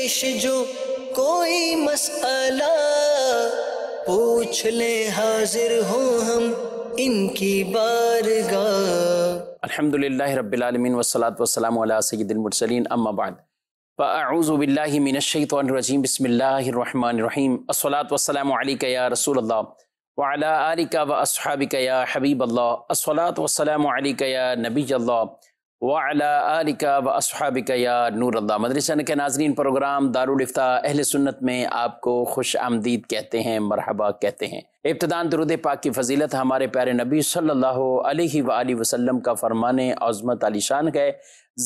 پیش جو کوئی مسئلہ پوچھ لیں حاضر ہوں ہم ان کی بارگاہ۔ الحمدللہ رب العالمین والصلاة والسلام علی سید المرسلین اما بعد فاعوذ باللہ من الشیطان الرجیم بسم اللہ الرحمن الرحیم الصلاة والسلام علیک یا رسول اللہ وعلی آلک واصحابک یا حبیب اللہ الصلاة والسلام علیک یا نبی اللہ وعلی آلک واصحابک یا نور اللہ۔ مدرسہ کے ناظرین، پروگرام دارالافتاء اہل سنت میں آپ کو خوش آمدید کہتے ہیں، مرحبا کہتے ہیں۔ ابتداً درود پاک کی فضیلت ہمارے پیارے نبی صلی اللہ علیہ وآلہ وسلم کا فرمان عظمت علی شان ہے،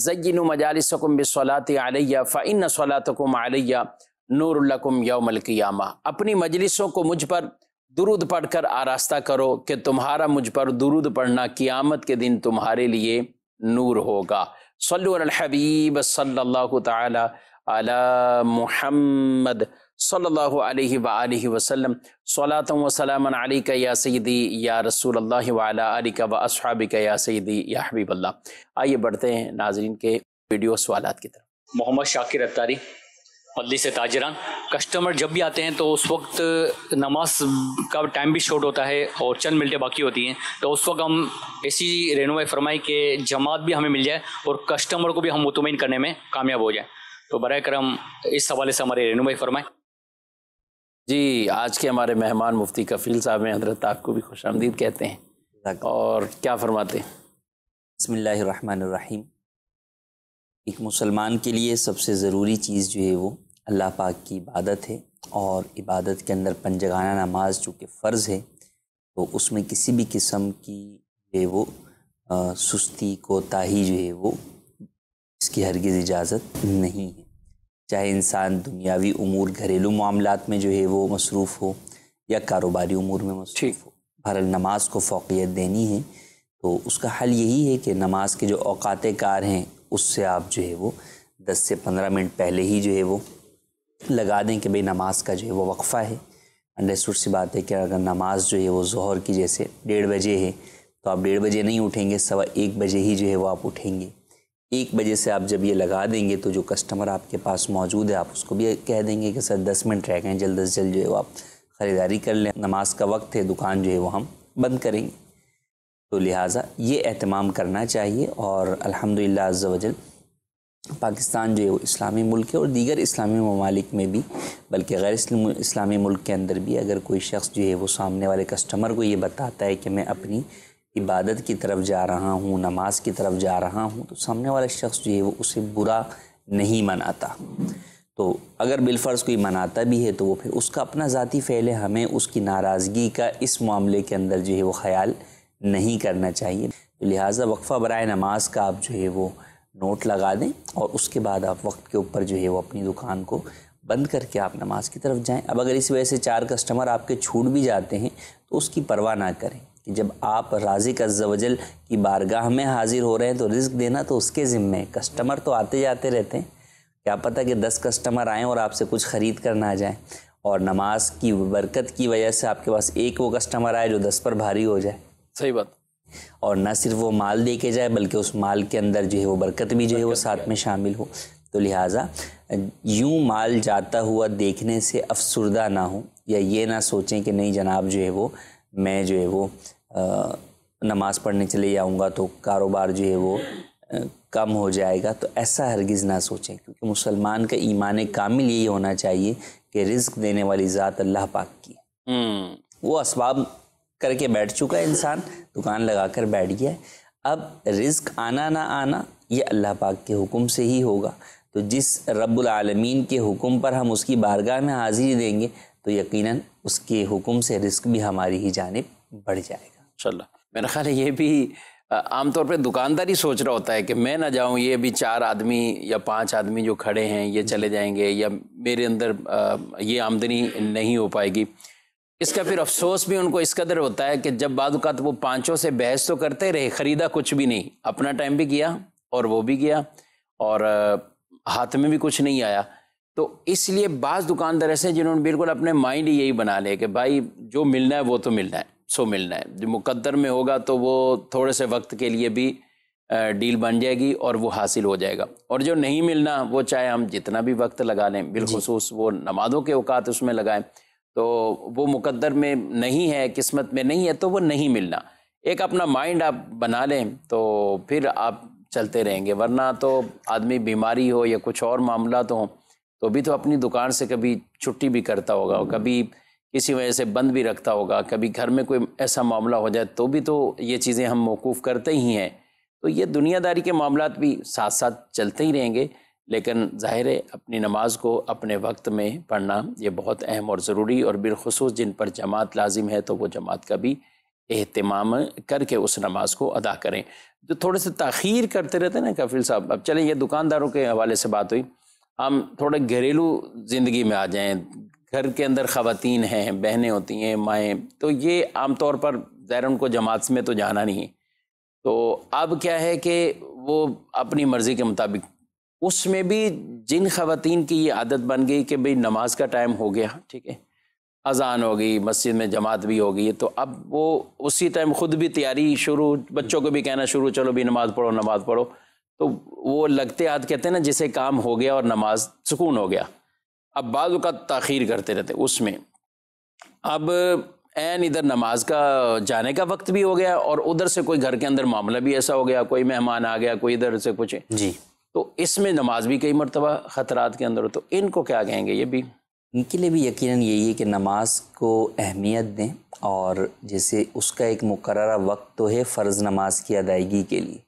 زینوا مجالسکم بالصلاۃ علیہ فإن صلاتکم علیہ نور لکم یوم القیامہ۔ اپنی مجلسوں کو مجھ پر درود پڑھ کر آراستہ کرو کہ تمہارا مجھ پر درود پڑھنا قیامت کے دن تمہارے لیے نور ہوگا۔ صلو علی الحبیب صلی اللہ تعالی علی محمد صلی اللہ علیہ وآلہ وسلم صلاۃ و سلام علیک یا سیدی یا رسول اللہ وعلی آلک و اصحابک یا سیدی یا حبیب اللہ۔ آئیے بڑھتے ہیں ناظرین کے ویڈیو سوالات کی طرف۔ محمد شاکر اتاری، مدلی سے تاجران۔ کسٹمر جب بھی آتے ہیں تو اس وقت نماز کا ٹائم بھی شارٹ ہوتا ہے اور چند منٹیں باقی ہوتی ہیں، تو اس وقت ہم ایسی رہنمائی فرمائی کہ جماعت بھی ہمیں مل جائے اور کسٹمر کو بھی ہم مطمئن کرنے میں کامیاب ہو جائیں، تو برائے کرم اس حوالے سے ہماری رہنمائی فرمائیں۔ جی، آج کے ہمارے مہمان مفتی کفیل صاحب ہیں، حضرت آپ کو بھی خوش آمدید کہتے ہیں، اور کیا فرماتے ہیں؟ بسم اللہ الرحمن الرحیم۔ ایک مسلمان کے لیے سب سے ضروری چیز جو ہے وہ اللہ پاک کی عبادت ہے، اور عبادت کے اندر پنجگانہ نماز چونکہ فرض ہے تو اس میں کسی بھی قسم کی جو ہے وہ سستی کوتاہی جو ہے وہ اس کی ہرگز اجازت نہیں ہے، چاہے انسان دنیاوی امور گھریلو معاملات میں جو ہے وہ مصروف ہو یا کاروباری امور میں مصروف ہو، بہرحال نماز کو فوقیت دینی ہے۔ تو اس کا حل یہی ہے کہ نماز کے جو اوقات کار ہیں اس سے آپ جو ہے وہ 10 سے 15 منٹ پہلے ہی جو ہے وہ لگا دیں کہ بھئی نماز کا جو ہے وہ وقفہ ہے۔ انڈرسٹوڈ سی بات ہے کہ اگر نماز جو ہے وہ ظہر کی جیسے 1:30 بجے ہے تو آپ 1:30 بجے نہیں اٹھیں گے، 1:15 بجے ہی جو ہے وہ آپ اٹھیں گے۔ 1 بجے سے آپ جب یہ لگا دیں گے تو جو کسٹمر آپ کے پاس موجود ہے آپ اس کو بھی کہہ دیں گے کہ سر 10 منٹ رہ گئے ہیں، جلد از جلد جو ہے وہ آپ خریداری کر لیں، نماز کا وقت ہے، دکان جو ہے وہ ہم بند کریں گے۔ تو لہٰذا یہ اہتمام کرنا چاہیے، اور الحمدللہ عز و جل پاکستان جو ہے وہ اسلامی ملک ہے، اور دیگر اسلامی ممالک میں بھی، بلکہ غیر اسلامی ملک کے اندر بھی اگر کوئی شخص جو ہے وہ سامنے والے کسٹمر کو یہ بتاتا ہے کہ میں اپنی عبادت کی طرف جا رہا ہوں، نماز کی طرف جا رہا ہوں، تو سامنے والا شخص جو ہے وہ اسے برا نہیں مناتا۔ تو اگر بالفرض کوئی مناتا بھی ہے تو وہ پھر اس کا اپنا ذاتی فعل ہے، ہمیں اس کی ناراضگی کا اس معاملے کے اندر جو ہے وہ خیال نہیں کرنا چاہیے۔ تو لہٰذا وقفہ برائے نماز کا آپ جو ہے وہ نوٹ لگا دیں، اور اس کے بعد آپ وقت کے اوپر جو ہے وہ اپنی دکان کو بند کر کے آپ نماز کی طرف جائیں۔ اب اگر اس وجہ سے 4 کسٹمر آپ کے چھوٹ بھی جاتے ہیں تو اس کی پرواہ نہ کریں، کہ جب آپ رازق عز و جل کی بارگاہ میں حاضر ہو رہے ہیں تو رزق دینا تو اس کے ذمہ ہے۔ کسٹمر تو آتے جاتے رہتے ہیں، کیا پتہ کہ 10 کسٹمر آئیں اور آپ سے کچھ خرید کر نہ جائیں، اور نماز کی برکت کی وجہ سے آپ کے پاس ایک وہ کسٹمر آئے جو 10 پر بھاری ہو جائے۔ صحیح بات۔ اور نہ صرف وہ مال دے کے جائے بلکہ اس مال کے اندر جو ہے وہ برکت بھی جو ہے وہ ساتھ میں شامل ہو۔ تو لہٰذا یوں مال جاتا ہوا دیکھنے سے افسردہ نہ ہوں، یا یہ نہ سوچیں کہ نہیں جناب جو ہے وہ میں جو ہے وہ نماز پڑھنے چلے جاؤں گا تو کاروبار جو ہے وہ کم ہو جائے گا، تو ایسا ہرگز نہ سوچیں، کیونکہ مسلمان کا ایمان کامل یہی ہونا چاہیے کہ رزق دینے والی ذات اللہ پاک کی ہے۔ وہ اسباب کر کے بیٹھ چکا ہے، انسان دکان لگا کر بیٹھ گیا ہے، اب رزق آنا نہ آنا یہ اللہ پاک کے حکم سے ہی ہوگا۔ تو جس رب العالمین کے حکم پر ہم اس کی بارگاہ میں حاضری دیں گے تو یقیناً اس کے حکم سے رزق بھی ہماری ہی جانب بڑھ جائے گا انشاءاللہ۔ میرا خیال ہے یہ بھی عام طور پہ دکاندار ہی سوچ رہا ہوتا ہے کہ میں نہ جاؤں، یہ بھی 4 آدمی یا 5 آدمی جو کھڑے ہیں یہ چلے جائیں گے، یا میرے اندر یہ آمدنی نہیں ہو پائے گی۔ اس کا پھر افسوس بھی ان کو اس قدر ہوتا ہے کہ جب بعض اوقات وہ 5 سے بحث تو کرتے رہے، خریدا کچھ بھی نہیں، اپنا ٹائم بھی گیا اور وہ بھی گیا، اور ہاتھ میں بھی کچھ نہیں آیا۔ تو اس لیے بعض دکاندار ایسے ہیں جنہوں نے بالکل اپنے مائنڈ ہی یہی بنا لے کہ بھائی جو ملنا ہے وہ تو ملنا ہے، سو ملنا ہے، جو مقدر میں ہوگا تو وہ تھوڑے سے وقت کے لیے بھی ڈیل بن جائے گی اور وہ حاصل ہو جائے گا. اور جو نہیں ملنا وہ چاہے ہم جتنا بھی وقت لگا لیں، بالخصوص وہ نمازوں کے اوقات اس میں لگائیں، تو وہ مقدر میں نہیں ہے، قسمت میں نہیں ہے تو وہ نہیں ملنا. ایک اپنا مائنڈ آپ بنا لیں تو پھر آپ چلتے رہیں گے. ورنہ تو آدمی بیماری ہو یا کچھ اور معاملات ہوں تو بھی تو اپنی دکان سے کبھی چھٹی بھی کرتا ہوگا، کبھی کسی وجہ سے بند بھی رکھتا ہوگا، کبھی گھر میں کوئی ایسا معاملہ ہو جائے تو بھی تو یہ چیزیں ہم موقوف کرتے ہی ہیں. تو یہ دنیا داری کے معاملات بھی ساتھ ساتھ چلتے ہی رہیں گے، لیکن ظاہر ہے اپنی نماز کو اپنے وقت میں پڑھنا یہ بہت اہم اور ضروری، اور بالخصوص جن پر جماعت لازم ہے تو وہ جماعت کا بھی اہتمام کر کے اس نماز کو ادا کریں. جو تھوڑے سے تاخیر کرتے رہتے ہیں نا کفیل صاحب، اب چلیں یہ دکانداروں کے حوالے سے بات ہوئی، ہم تھوڑے گھریلو زندگی میں آ جائیں. گھر کے اندر خواتین ہیں، بہنیں ہوتی ہیں، مائیں، تو یہ عام طور پر ظاہر ان کو جماعت میں تو جانا نہیں ہے. تو اب کیا ہے کہ وہ اپنی مرضی کے مطابق، اس میں بھی جن خواتین کی یہ عادت بن گئی کہ بھئی نماز کا ٹائم ہو گیا، ٹھیک ہے، اذان ہو گئی، مسجد میں جماعت بھی ہو گئی، تو اب وہ اسی ٹائم خود بھی تیاری شروع، بچوں کو بھی کہنا شروع، چلو بھی نماز پڑھو نماز پڑھو. تو وہ لگتے ہاتھ کہتے ہیں نا جسے کام ہو گیا اور نماز سکون ہو گیا. اب بعض اوقات تاخیر کرتے رہتے اس میں. اب عین ادھر نماز کا جانے کا وقت بھی ہو گیا اور ادھر سے کوئی گھر کے اندر معاملہ بھی ایسا ہو گیا، کوئی مہمان آ گیا، کوئی ادھر سے کچھ، جی، تو اس میں نماز بھی کئی مرتبہ خطرات کے اندر ہو. تو ان کو کیا کہیں گے؟ یہ بھی ان کے لیے بھی یقیناً یہی ہے کہ نماز کو اہمیت دیں، اور جیسے اس کا ایک مقررہ وقت تو ہے فرض نماز کی ادائیگی کے لیے،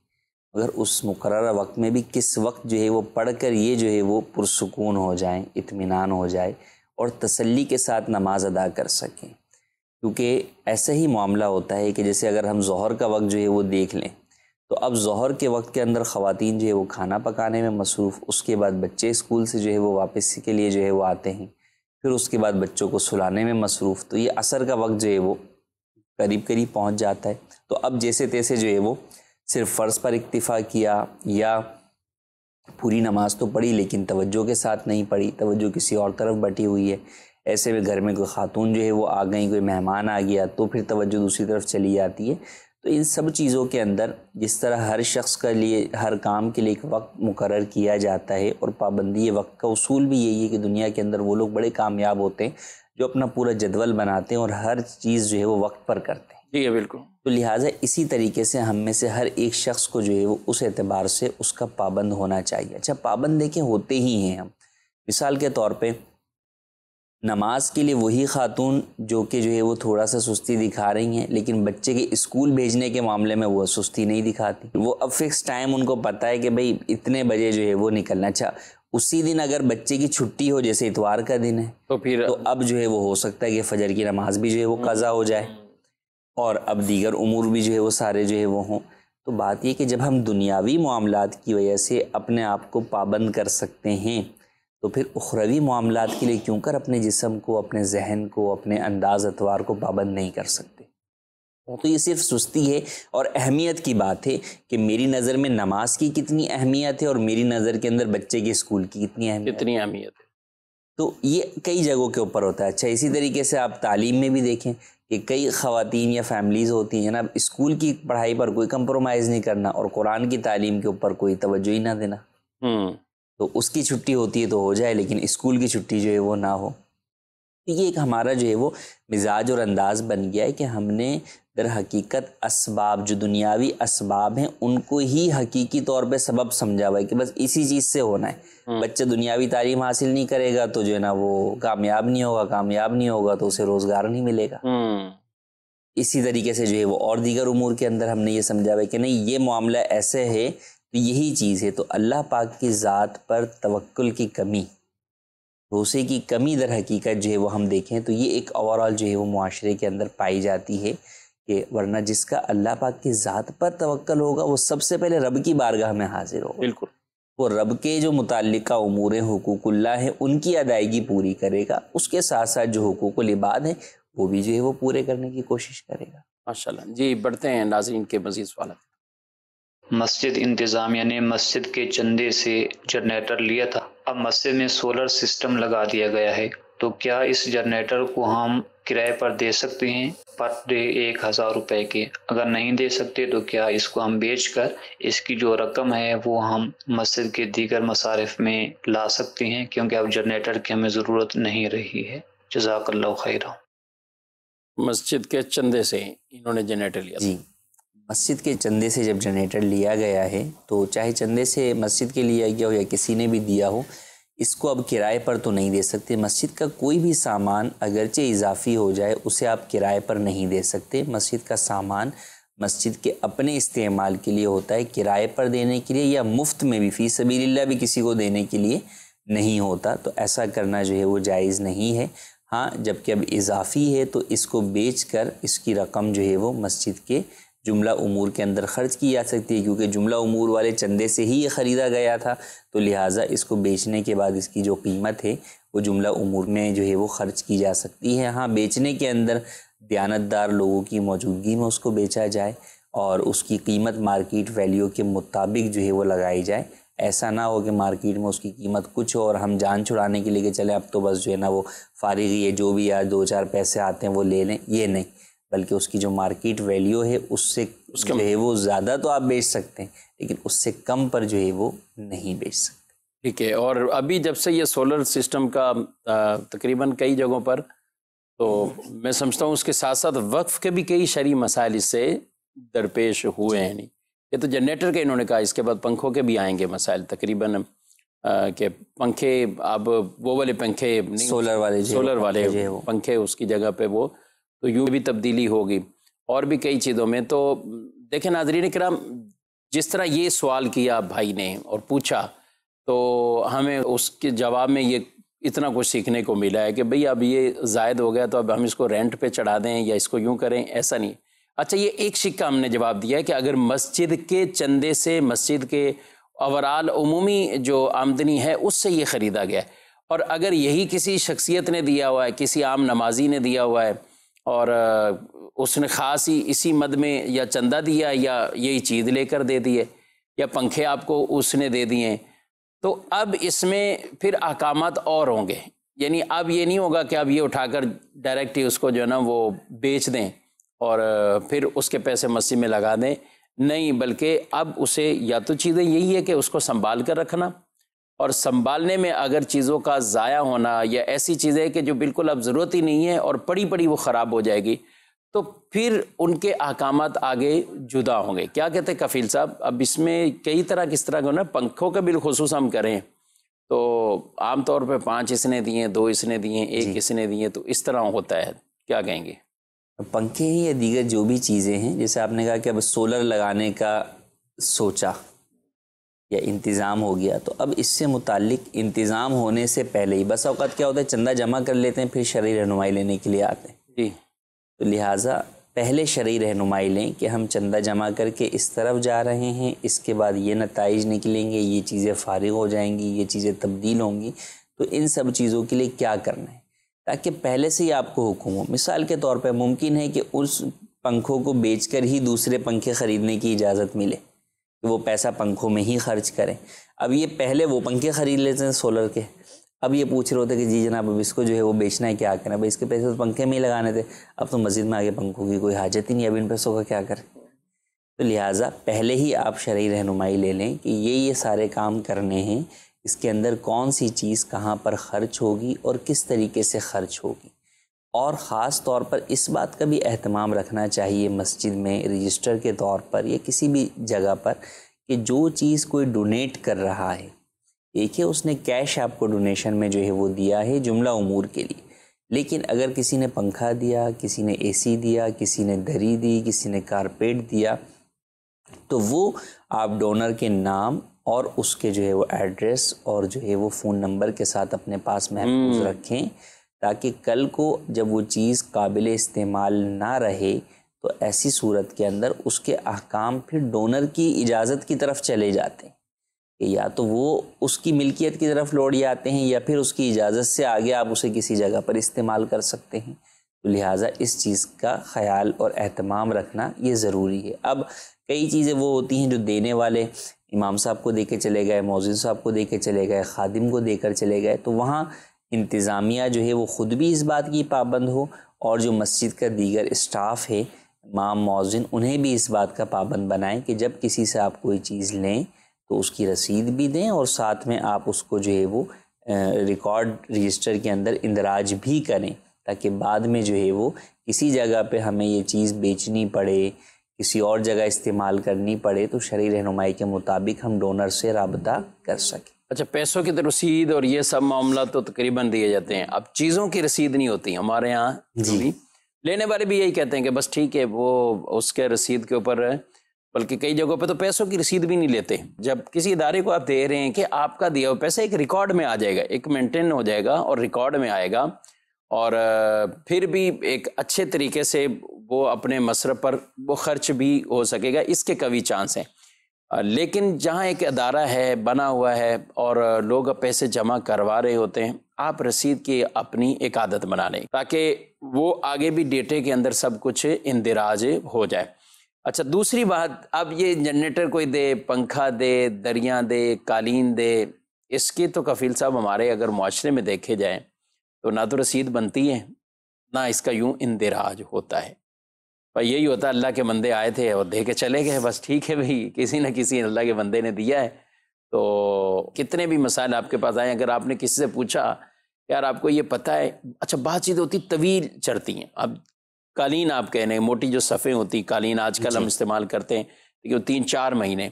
مگر اس مقررہ وقت میں بھی کس وقت جو ہے وہ پڑھ کر یہ جو ہے وہ پرسکون ہو جائیں، اطمینان ہو جائے اور تسلی کے ساتھ نماز ادا کر سکیں. کیونکہ ایسا ہی معاملہ ہوتا ہے کہ جیسے اگر ہم ظہر کا وقت جو ہے وہ دیکھ لیں تو اب ظہر کے وقت کے اندر خواتین جو ہے وہ کھانا پکانے میں مصروف، اس کے بعد بچے اسکول سے جو ہے وہ واپسی کے لیے جو ہے وہ آتے ہیں، پھر اس کے بعد بچوں کو سلانے میں مصروف، تو یہ عصر کا وقت جو ہے وہ قریب قریب پہنچ جاتا ہے. تو اب جیسے تیسے جو ہے وہ صرف فرض پر اکتفا کیا یا پوری نماز تو پڑھی لیکن توجہ کے ساتھ نہیں پڑھی، توجہ کسی اور طرف بٹی ہوئی ہے. ایسے میں گھر میں کوئی خاتون جو ہے وہ آ گئیں، کوئی مہمان آ گیا تو پھر توجہ دوسری طرف چلی جاتی ہے. تو ان سب چیزوں کے اندر جس طرح ہر شخص کے لیے ہر کام کے لیے ایک وقت مقرر کیا جاتا ہے، اور پابندی وقت کا اصول بھی یہی ہے کہ دنیا کے اندر وہ لوگ بڑے کامیاب ہوتے ہیں جو اپنا پورا جدول بناتے ہیں اور ہر چیز جو ہے وہ وقت پر کرتے ہیں. جی بالکل. تو لہٰذا اسی طریقے سے ہم میں سے ہر ایک شخص کو جو ہے وہ اس اعتبار سے اس کا پابند ہونا چاہیے. اچھا پابند دیکھیں ہوتے ہی ہیں ہم، مثال کے طور پہ نماز کے لیے وہی خاتون جو کہ جو ہے وہ تھوڑا سا سستی دکھا رہی ہیں، لیکن بچے کے اسکول بھیجنے کے معاملے میں وہ سستی نہیں دکھاتی. وہ اب فکس ٹائم ان کو پتہ ہے کہ بھئی اتنے بجے جو ہے وہ نکلنا. اچھا اسی دن اگر بچے کی چھٹی ہو، جیسے اتوار کا دن ہے، تو پھر تو اب جو ہے وہ ہو سکتا ہے کہ فجر کی نماز بھی جو ہے وہ قضا ہو جائے اور اب دیگر امور بھی جو ہے وہ سارے جو ہے وہ ہوں. تو بات یہ کہ جب ہم دنیاوی معاملات کی وجہ سے اپنے آپ کو پابند کر سکتے ہیں تو پھر اخروی معاملات کے لیے کیوں کر اپنے جسم کو، اپنے ذہن کو، اپنے انداز اتوار کو پابند نہیں کر سکتے. تو یہ صرف سستی ہے اور اہمیت کی بات ہے کہ میری نظر میں نماز کی کتنی اہمیت ہے اور میری نظر کے اندر بچے کے اسکول کی کتنی اہمیت ہے. تو یہ کئی جگہوں کے اوپر ہوتا ہے. اچھا اسی طریقے سے آپ تعلیم میں بھی دیکھیں کہ کئی خواتین یا فیملیز ہوتی ہیں جناب، اسکول کی پڑھائی پر کوئی کمپرومائز نہیں کرنا اور قرآن کی تعلیم کے اوپر کوئی توجہ ہی نہ دینا. تو اس کی چھٹی ہوتی ہے تو ہو جائے لیکن اسکول کی چھٹی جو ہے وہ نہ ہو. یہ ایک ہمارا جو ہے وہ مزاج اور انداز بن گیا ہے کہ ہم نے در حقیقت اسباب، جو دنیاوی اسباب ہیں، ان کو ہی حقیقی طور پہ سبب سمجھا ہوا ہے کہ بس اسی چیز سے ہونا ہے. بچہ دنیاوی تعلیم حاصل نہیں کرے گا تو جو ہے نا وہ کامیاب نہیں ہوگا تو اسے روزگار نہیں ملے گا. اسی طریقے سے جو ہے وہ اور دیگر امور کے اندر ہم نے یہ سمجھا ہوا ہے کہ نہیں یہ معاملہ ایسے ہے تو یہی چیز ہے. تو اللہ پاک کی ذات پر توکل کی کمی، بھروسے کی کمی در حقیقت جو ہے وہ ہم دیکھیں تو یہ ایک اوورال جو ہے وہ معاشرے کے اندر پائی جاتی ہے. کہ ورنہ جس کا اللہ پاک کی ذات پر توکل ہوگا وہ سب سے پہلے رب کی بارگاہ میں حاضر ہوگا. بالکل. وہ رب کے جو متعلقہ امور حقوق اللہ ہیں ان کی ادائیگی پوری کرے گا، اس کے ساتھ ساتھ جو حقوق العباد ہیں وہ بھی جو ہے وہ پورے کرنے کی کوشش کرے گا. ماشاءاللہ. جی بڑھتے ہیں ناظرین کے مزید سوالات. مسجد انتظامیہ نے مسجد کے چندے سے جنریٹر لیا تھا، اب مسجد میں سولر سسٹم لگا دیا گیا ہے، تو کیا اس جنریٹر کو ہم کرائے پر دے سکتے ہیں پر ڈے 1000 روپے کے؟ اگر نہیں دے سکتے تو کیا اس کو ہم بیچ کر اس کی جو رقم ہے وہ ہم مسجد کے دیگر مصارف میں لا سکتے ہیں، کیونکہ اب جنریٹر کی ہمیں ضرورت نہیں رہی ہے؟ جزاک اللہ خیرہ۔ مسجد کے چندے سے انہوں نے جنریٹر لیا؟ جی، مسجد کے چندے سے جب جنریٹر لیا گیا ہے تو چاہے چندے سے مسجد کے لیا گیا ہو یا کسی نے بھی دیا ہو، اس کو اب کرائے پر تو نہیں دے سکتے۔ مسجد کا کوئی بھی سامان اگرچہ اضافی ہو جائے اسے آپ کرائے پر نہیں دے سکتے۔ مسجد کا سامان مسجد کے اپنے استعمال کے لیے ہوتا ہے، کرائے پر دینے کے لیے یا مفت میں بھی فی سبیل اللہ بھی کسی کو دینے کے لیے نہیں ہوتا، تو ایسا کرنا جو ہے وہ جائز نہیں ہے۔ ہاں، جب کہ اب اضافی ہے تو اس کو بیچ کر اس کی رقم جو ہے وہ مسجد کے جملہ امور کے اندر خرچ کی جا سکتی ہے، کیونکہ جملہ امور والے چندے سے ہی یہ خریدا گیا تھا، تو لہٰذا اس کو بیچنے کے بعد اس کی جو قیمت ہے وہ جملہ امور میں جو ہے وہ خرچ کی جا سکتی ہے۔ ہاں، بیچنے کے اندر دیانتدار لوگوں کی موجودگی میں اس کو بیچا جائے اور اس کی قیمت مارکیٹ ویلیو کے مطابق جو ہے وہ لگائی جائے۔ ایسا نہ ہو کہ مارکیٹ میں اس کی قیمت کچھ ہو اور ہم جان چھڑانے کے لیے کہ چلیں اب تو بس جو ہے نا وہ فارغی ہے، جو بھی یار 2-4 پیسے آتے ہیں وہ لے لیں، یہ نہیں، بلکہ اس کی جو مارکیٹ ویلیو ہے اس سے جو ہے وہ زیادہ تو آپ بیچ سکتے ہیں، لیکن اس سے کم پر جو ہے وہ نہیں بیچ سکتے۔ ٹھیک ہے۔ اور ابھی جب سے یہ سولر سسٹم کا تقریباً کئی جگہوں پر، تو میں سمجھتا ہوں اس کے ساتھ ساتھ وقف کے بھی کئی شرعی مسائل اس سے درپیش ہوئے ہیں۔ نہیں، یہ تو جنریٹر کے انہوں نے کہا، اس کے بعد پنکھوں کے بھی آئیں گے مسائل تقریباً، کہ پنکھے اب وہ والے پنکھے سولر والے پنکھے اس کی جگہ پہ وہ، تو یوں بھی تبدیلی ہوگی اور بھی کئی چیزوں میں۔ تو دیکھیں ناظرین کرام، جس طرح یہ سوال کیا بھائی نے اور پوچھا، تو ہمیں اس کے جواب میں یہ اتنا کچھ سیکھنے کو ملا ہے کہ بھئی اب یہ زائد ہو گیا تو اب ہم اس کو رینٹ پہ چڑھا دیں یا اس کو یوں کریں، ایسا نہیں۔ اچھا، یہ ایک شق ہم نے جواب دیا ہے کہ اگر مسجد کے چندے سے، مسجد کے اوورال عمومی جو آمدنی ہے اس سے یہ خریدا گیا ہے، اور اگر یہی کسی شخصیت نے دیا ہوا ہے، کسی عام نمازی نے دیا ہوا ہے اور اس نے خاص ہی اسی مد میں یا چندہ دیا یا یہی چیز لے کر دے دیے یا پنکھے آپ کو اس نے دے دیے، تو اب اس میں پھر احکامات اور ہوں گے۔ یعنی اب یہ نہیں ہوگا کہ اب یہ اٹھا کر ڈائریکٹ ہی اس کو جو ہے نا وہ بیچ دیں اور پھر اس کے پیسے مسجد میں لگا دیں، نہیں، بلکہ اب اسے یا تو چیزیں یہی ہے کہ اس کو سنبھال کر رکھنا، اور سنبھالنے میں اگر چیزوں کا ضائع ہونا یا ایسی چیزیں کہ جو بالکل اب ضرورت ہی نہیں ہے اور پڑی پڑی وہ خراب ہو جائے گی، تو پھر ان کے احکامات آگے جدا ہوں گے۔ کیا کہتے ہیں کفیل صاحب؟ اب اس میں کئی طرح کس طرح کا نا، پنکھوں کا بالخصوص ہم کریں تو عام طور پہ 5 اس نے دیے، 2 اس نے دیے، 1 اس نے دیے، تو اس طرح ہوتا ہے، کیا کہیں گے؟ پنکھے ہی یا دیگر جو بھی چیزیں ہیں، جیسے آپ نے کہا کہ اب سولر لگانے کا سوچا یا انتظام ہو گیا، تو اب اس سے متعلق انتظام ہونے سے پہلے ہی بس اوقات کیا ہوتا ہے، چندہ جمع کر لیتے ہیں پھر شرعی رہنمائی لینے کے لیے آتے ہیں۔ جی، تو لہٰذا پہلے شرعی رہنمائی لیں کہ ہم چندہ جمع کر کے اس طرف جا رہے ہیں، اس کے بعد یہ نتائج نکلیں گے، یہ چیزیں فارغ ہو جائیں گی، یہ چیزیں تبدیل ہوں گی، تو ان سب چیزوں کے لیے کیا کرنا ہے، تاکہ پہلے سے ہی آپ کو حکم ہو۔ مثال کے طور پہ ممکن ہے کہ اس پنکھوں کو بیچ کر ہی دوسرے پنکھے خریدنے کی اجازت ملے، کہ وہ پیسہ پنکھوں میں ہی خرچ کریں۔ اب یہ پہلے وہ پنکھے خرید لیتے ہیں سولر کے، اب یہ پوچھ رہے ہوتے کہ جی جناب اب اس کو جو ہے وہ بیچنا ہے، کیا کرنا ہے؟ اس کے پیسے تو پنکھے میں ہی لگانے تھے، اب تو مسجد میں آگے پنکھوں کی کوئی حاجت ہی نہیں، اب ان پیسوں کا کیا کریں؟ تو لہٰذا پہلے ہی آپ شرعی رہنمائی لے لیں کہ یہ سارے کام کرنے ہیں، اس کے اندر کون سی چیز کہاں پر خرچ ہوگی اور کس طریقے سے خرچ ہوگی۔ اور خاص طور پر اس بات کا بھی اہتمام رکھنا چاہیے مسجد میں رجسٹر کے طور پر یا کسی بھی جگہ پر، کہ جو چیز کوئی ڈونیٹ کر رہا ہے، ایک ہے اس نے کیش آپ کو ڈونیشن میں جو ہے وہ دیا ہے جملہ امور کے لیے، لیکن اگر کسی نے پنکھا دیا، کسی نے اے سی دیا، کسی نے دری دی، کسی نے کارپیٹ دیا، تو وہ آپ ڈونر کے نام اور اس کے جو ہے وہ ایڈریس اور جو ہے وہ فون نمبر کے ساتھ اپنے پاس محفوظ رکھیں، تاکہ کل کو جب وہ چیز قابل استعمال نہ رہے تو ایسی صورت کے اندر اس کے احکام پھر ڈونر کی اجازت کی طرف چلے جاتے ہیں، کہ یا تو وہ اس کی ملکیت کی طرف لوٹ جاتے ہیں یا پھر اس کی اجازت سے آگے آپ اسے کسی جگہ پر استعمال کر سکتے ہیں۔ تو لہٰذا اس چیز کا خیال اور اہتمام رکھنا یہ ضروری ہے۔ اب کئی چیزیں وہ ہوتی ہیں جو دینے والے امام صاحب کو دے کے چلے گئے، مؤذن صاحب کو دے کے چلے گئے، خادم کو دے کر چلے گئے، تو وہاں انتظامیہ جو ہے وہ خود بھی اس بات کی پابند ہو اور جو مسجد کا دیگر اسٹاف ہے، امام مؤذن، انہیں بھی اس بات کا پابند بنائیں کہ جب کسی سے آپ کوئی چیز لیں تو اس کی رسید بھی دیں، اور ساتھ میں آپ اس کو جو ہے وہ ریکارڈ رجسٹر کے اندر اندراج بھی کریں، تاکہ بعد میں جو ہے وہ کسی جگہ پہ ہمیں یہ چیز بیچنی پڑے، کسی اور جگہ استعمال کرنی پڑے تو شرعی رہنمائی کے مطابق ہم ڈونر سے رابطہ کر سکیں۔ اچھا، پیسوں کی تو رسید اور یہ سب معاملات تو تقریباً دیے جاتے ہیں، اب چیزوں کی رسید نہیں ہوتی ہمارے یہاں جی، لینے والے بھی یہی کہتے ہیں کہ بس ٹھیک ہے، وہ اس کے رسید کے اوپر، بلکہ کئی جگہوں پہ تو پیسوں کی رسید بھی نہیں لیتے۔ جب کسی ادارے کو آپ دے رہے ہیں کہ آپ کا دیا ہوا پیسہ ایک ریکارڈ میں آ جائے گا، ایک مینٹین ہو جائے گا اور ریکارڈ میں آئے گا، اور پھر بھی ایک اچھے طریقے سے وہ اپنے مصرف پر وہ خرچ بھی ہو سکے گا، اس کے قوی چانس ہیں۔ لیکن جہاں ایک ادارہ ہے بنا ہوا ہے اور لوگ پیسے جمع کروا رہے ہوتے ہیں، آپ رسید کی اپنی ایک عادت بنا لیں تاکہ وہ آگے بھی ڈیٹے کے اندر سب کچھ اندراج ہو جائے۔ اچھا، دوسری بات، اب یہ جنریٹر کوئی دے، پنکھا دے، دریاں دے، قالین دے، اس کی تو کفیل صاحب ہمارے اگر معاشرے میں دیکھے جائیں تو نہ تو رسید بنتی ہے، نہ اس کا یوں اندراج ہوتا ہے۔ پر یہی ہوتا ہے، اللہ کے بندے آئے تھے اور دے کے چلے گئے، بس ٹھیک ہے بھئی، کسی نہ کسی اللہ کے بندے نے دیا ہے۔ تو کتنے بھی مسائل آپ کے پاس آئیں، اگر آپ نے کسی سے پوچھا یار آپ کو یہ پتہ ہے، اچھا بات چیزیں ہوتی طویل چڑھتی ہیں۔ اب قالین آپ کہنے، موٹی جو صفیں ہوتی قالین آج کل ہم استعمال کرتے ہیں، لیکن 3-4 مہینے،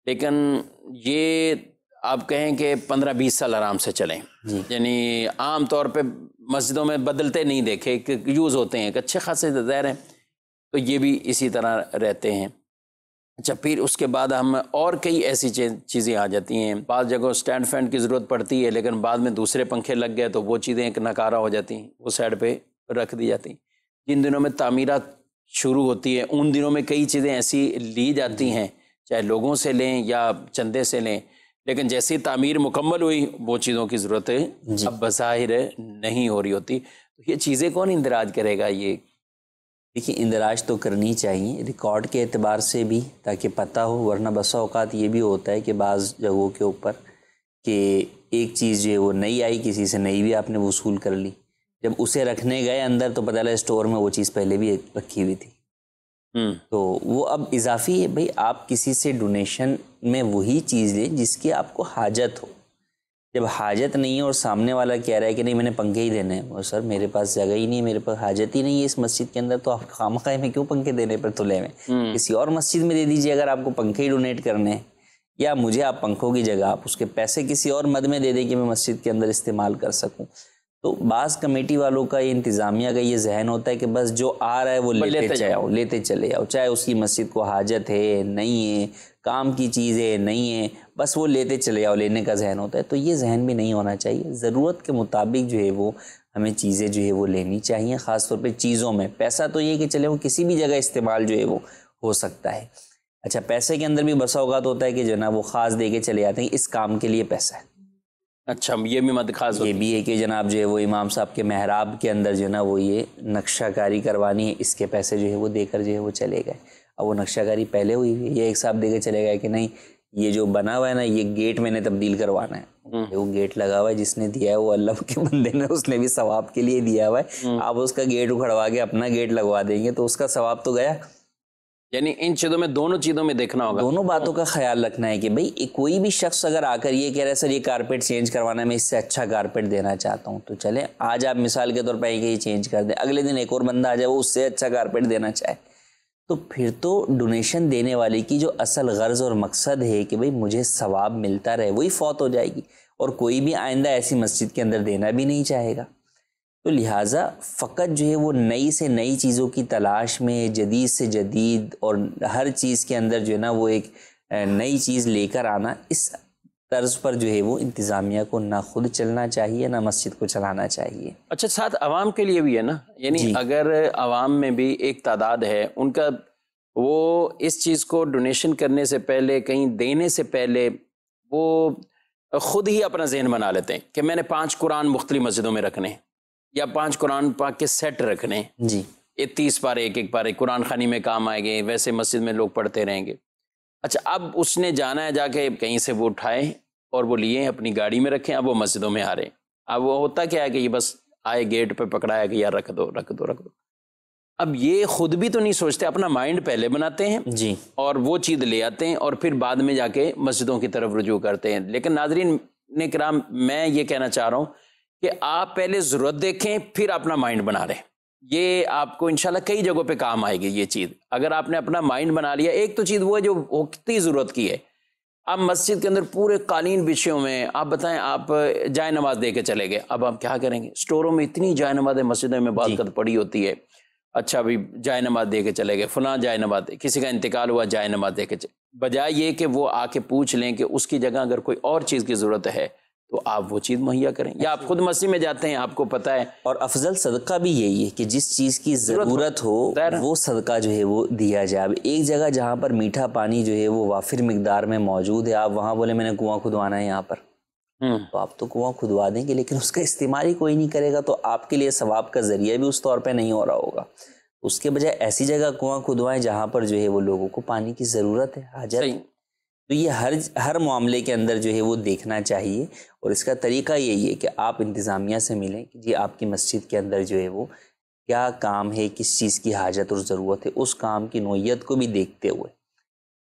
لیکن یہ آپ کہیں کہ 15-20 سال آرام سے چلیں، یعنی عام طور پہ مسجدوں میں بدلتے نہیں دیکھے کہ یوز ہوتے ہیں، کہ اچھے خاصے ظاہر ہیں، تو یہ بھی اسی طرح رہتے ہیں۔ اچھا، پھر اس کے بعد ہم اور کئی ایسی چیزیں آ جاتی ہیں، بعض جگہوں سٹینڈ فین کی ضرورت پڑتی ہے، لیکن بعد میں دوسرے پنکھے لگ گئے تو وہ چیزیں ایک نکارہ ہو جاتی ہیں، وہ سائڈ پہ رکھ دی جاتی ہیں۔ جن دنوں میں تعمیرات شروع ہوتی ہے ان دنوں میں کئی چیزیں ایسی لی جاتی ہیں، چاہے لوگوں سے لیں یا چندے سے لیں، لیکن جیسی تعمیر مکمل ہوئی وہ چیزوں کی ضرورت اب بظاہر نہیں ہو رہی ہوتی۔ تو یہ چیزیں کون اندراج کرے گا؟ یہ دیکھیے، اندراج تو کرنی چاہیے ریکارڈ کے اعتبار سے بھی، تاکہ پتہ ہو، ورنہ بسا اوقات یہ بھی ہوتا ہے کہ بعض جگہوں کے اوپر کہ ایک چیز جو ہے وہ نئی آئی، کسی سے نئی بھی آپ نے وصول کر لی، جب اسے رکھنے گئے اندر تو پتہ لگا اسٹور میں وہ چیز پہلے بھی رکھی ہوئی تھی۔ تو وہ اب اضافی ہے، بھئی آپ کسی سے ڈونیشن میں وہی چیز لیں جس کی آپ کو حاجت ہو۔ جب حاجت نہیں ہے اور سامنے والا کہہ رہا ہے کہ نہیں میں نے پنکھے ہی دینے ہیں، اور سر میرے پاس جگہ ہی نہیں، میرے پاس حاجت ہی نہیں ہے اس مسجد کے اندر، تو آپ خامخواہ میں کیوں پنکھے دینے پر تلے ہوئے؟ کسی اور مسجد میں دے دیجیے اگر آپ کو پنکھے ہی ڈونیٹ کرنے ہیں، یا مجھے آپ پنکھوں کی جگہ آپ اس کے پیسے کسی اور مد میں دے دیں کہ میں مسجد کے اندر استعمال کر سکوں۔ تو بعض کمیٹی والوں کا، یہ انتظامیہ کا یہ ذہن ہوتا ہے کہ بس جو آ رہا ہے وہ لیتے چلے آؤ، چاہے اس کی مسجد کو حاجت ہے نہیں ہے، کام کی چیز ہے نہیں ہے، بس وہ لیتے چلے آؤ، لینے کا ذہن ہوتا ہے۔ تو یہ ذہن بھی نہیں ہونا چاہیے، ضرورت کے مطابق جو ہے وہ ہمیں چیزیں جو ہے وہ لینی چاہیے، خاص طور پہ چیزوں میں۔ پیسہ تو یہ کہ چلے وہ کسی بھی جگہ استعمال جو ہے وہ ہو سکتا ہے۔ اچھا، پیسے کے اندر بھی بسا اوقات ہوتا ہے کہ جناب وہ خاص دے کے چلے آتے ہیں، اس کام کے لیے پیسہ ہے۔ اچھا، یہ بھی مد خاص یہ بھی ہے کہ جناب جو ہے وہ امام صاحب کے محراب کے اندر جو ہے نا وہ یہ نقشہ کاری کروانی ہے، اس کے پیسے جو ہے وہ دے کر جو ہے وہ چلے گئے۔ اب وہ نقشہ کاری پہلے ہوئی ہے، یہ ایک صاحب دے کے چلے گئے کہ نہیں یہ جو بنا ہوا ہے نا یہ گیٹ میں نے تبدیل کروانا ہے، وہ گیٹ لگا ہوا ہے، جس نے دیا ہے وہ اللہ کے بندے نے، اس نے بھی ثواب کے لیے دیا ہوا ہے، آپ اس کا گیٹ اکھڑوا کے اپنا گیٹ لگوا دیں گے تو اس کا ثواب تو گیا۔ یعنی ان چیزوں میں، دونوں چیزوں میں دیکھنا ہوگا، دونوں باتوں کا خیال رکھنا ہے کہ بھئی کوئی بھی شخص اگر آ کر یہ کہہ رہا ہے سر یہ کارپیٹ چینج کروانا ہے، میں اس سے اچھا کارپیٹ دینا چاہتا ہوں، تو چلیں آج آپ مثال کے طور پہ کہ یہ چینج کر دیں، اگلے دن ایک اور بندہ آ جائے وہ اس سے اچھا کارپیٹ دینا چاہے، تو پھر تو ڈونیشن دینے والے کی جو اصل غرض اور مقصد ہے کہ بھئی مجھے ثواب ملتا رہے، وہی فوت ہو جائے گی، اور کوئی بھی آئندہ ایسی مسجد کے اندر دینا بھی نہیں چاہے گا۔ تو لہٰذا فقط جو ہے وہ نئی سے نئی چیزوں کی تلاش میں، جدید سے جدید، اور ہر چیز کے اندر جو ہے نا وہ ایک نئی چیز لے کر آنا، اس طرز پر جو ہے وہ انتظامیہ کو نہ خود چلنا چاہیے نہ مسجد کو چلانا چاہیے۔ اچھا، ساتھ عوام کے لیے بھی ہے نا، یعنی اگر عوام میں بھی ایک تعداد ہے ان کا، وہ اس چیز کو ڈونیشن کرنے سے پہلے، کہیں دینے سے پہلے وہ خود ہی اپنا ذہن بنا لیتے ہیں کہ میں نے 5 قرآن مختلف مسجدوں میں رکھنے، یا 5 قرآن پاک کے سیٹ رکھنے، جی 30 پارے ایک پارے قرآن خوانی میں کام آئے گے، ویسے مسجد میں لوگ پڑھتے رہیں گے۔ اچھا، اب اس نے جانا ہے جا کے کہیں سے وہ اٹھائے اور وہ لیے اپنی گاڑی میں رکھیں، اب وہ مسجدوں میں آ رہے ہیں۔ اب وہ ہوتا کیا ہے کہ یہ بس آئے گیٹ پہ پکڑایا کہ یار رکھ دو رکھ دو رکھ دو. اب یہ خود بھی تو نہیں سوچتے, اپنا مائنڈ پہلے بناتے ہیں جی, اور وہ چیز لے آتے ہیں اور پھر بعد میں جا کے مسجدوں کی طرف رجوع کرتے ہیں. لیکن ناظرین کرام, میں یہ کہنا چاہ رہا ہوں کہ آپ پہلے ضرورت دیکھیں پھر اپنا مائنڈ بنا لیں. یہ آپ کو انشاءاللہ کئی جگہوں پہ کام آئے گی یہ چیز. اگر آپ نے اپنا مائنڈ بنا لیا, ایک تو چیز وہ ہے جو وقتی ضرورت کی ہے. اب مسجد کے اندر پورے قالین بچھے ہوئے ہیں, آپ بتائیں آپ جائے نماز دے کے چلے گئے, اب آپ کیا کریں گے؟ اسٹوروں میں اتنی جائے نمازیں مسجدوں میں بعض قد پڑی ہوتی ہے. اچھا بھی جائے نماز دے کے چلے گئے, فلاں جائے نماز دے, کسی کا انتقال ہوا جائے نماز دے کے بجائے یہ کہ وہ آ کے پوچھ لیں کہ اس کی جگہ اگر کوئی اور چیز کی ضرورت ہے تو آپ وہ چیز مہیا کریں, یا آپ خود مسجد میں جاتے ہیں آپ کو پتہ ہے. اور افضل صدقہ بھی یہی ہے کہ جس چیز کی ضرورت ہو وہ صدقہ جو ہے وہ دیا جائے. اب ایک جگہ جہاں پر میٹھا پانی جو ہے وہ وافر مقدار میں موجود ہے, آپ وہاں بولے میں نے کنواں کھدوانا ہے یہاں پر, تو آپ تو کنواں کھدوا دیں گے لیکن اس کا استعمال ہی کوئی نہیں کرے گا, تو آپ کے لیے ثواب کا ذریعہ بھی اس طور پہ نہیں ہو رہا ہوگا. اس کے بجائے ایسی جگہ کنواں کھدوائیں جہاں پر جو ہے وہ لوگوں کو پانی کی ضرورت ہے, حاجت ہے. تو یہ ہر معاملے کے اندر جو ہے وہ دیکھنا چاہیے, اور اس کا طریقہ یہی ہے کہ آپ انتظامیہ سے ملیں کہ جی آپ کی مسجد کے اندر جو ہے وہ کیا کام ہے, کس چیز کی حاجت اور ضرورت ہے, اس کام کی نوعیت کو بھی دیکھتے ہوئے